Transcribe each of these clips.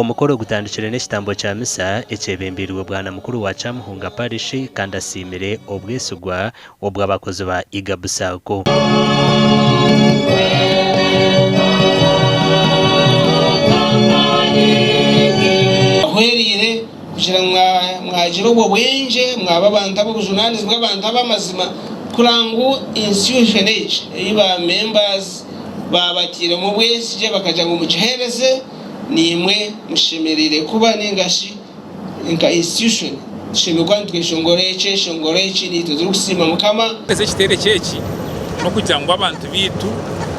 Omukoro gutandukira n'ekitambo kya misa ekyebembirwe bwana mukuru wa Kyamuhunga parishi kandi asimire obwesugwa obw'abakozi ba IGABU SACCO. Ahwerire kugira mwagira obwo bwenje mwaba abantu ab'obujunanizi bw'abantu ab'amazima kurangu institution age iba members babatire mu bwesije bakaja ngo mukihereze nimwe mushemerere kuba ningashi inka institution shemerwa tweshongoreche nituzuru kusima mukama ese kitere cyeki no kugira ngo abantu bitu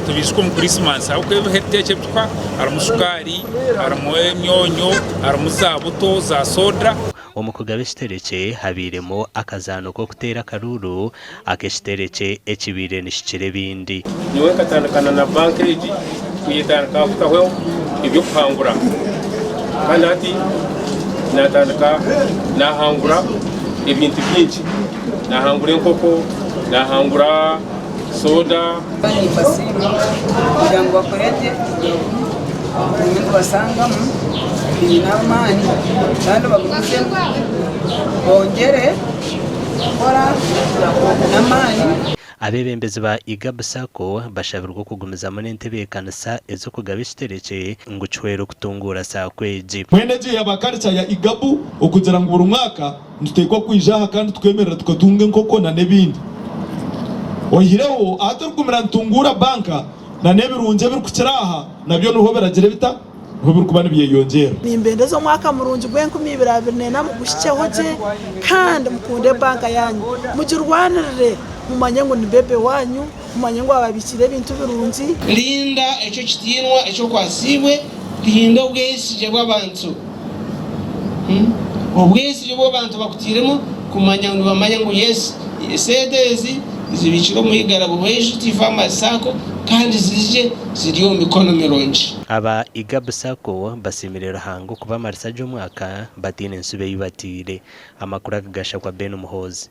tubishwe mu Christmas aho kwebe heritage bitwa aramusukari aramunyonyo aramuzabuto za soda omukugabe kitereke habiremo akazano ko kutera karuru akeshitereke ekibire nishikire bindi niwe katandukana na bankeji kuyitandika kutaho ibyo kuhangura kandi ati natandika nahangura ibintu byinshi nahangura inkoko nahangura soda kugira ngo bakorete ibintu basangamo ibinamani kandi baguze bongere gukora n'amani. Abebembezi ba IGABU SACCO bashabirwa kugumizamo n'entebekanisa ezo kugaba ekitereke ngo cwero kutungura sakwezi mweneje yabakarcha ya IGABU okugira ngo buri mwaka ntutekwa kwijaha kandi twemerera tukatunga inkoko na nebindi ohireho aturkumira ntungura banka na nebirunje biri kukiraha nabyo nuho beragira bita nuho biri kubana biyongera nimbende zo mwaka murunji gw'2024 mugushiceho je kandi mukunde banka yanyu mugirwanire mumanye ngo ni bebe wanyu mumanye ngo ababikire bintu birunji linda echo kitinwa echo kwasibwe linda ubwesije bw'abantu ubwesije bw'abantu bakutiremo kumanya ngo bamanya ngo yes sedezi zibikiro mu IGABU SACCO kandi zije ziriyo mikono mironji aba IGABU SACCO basimirira hango kuba marisaje umwaka batine nsube yibatire amakuru akagasha kwa Ben Muhozi.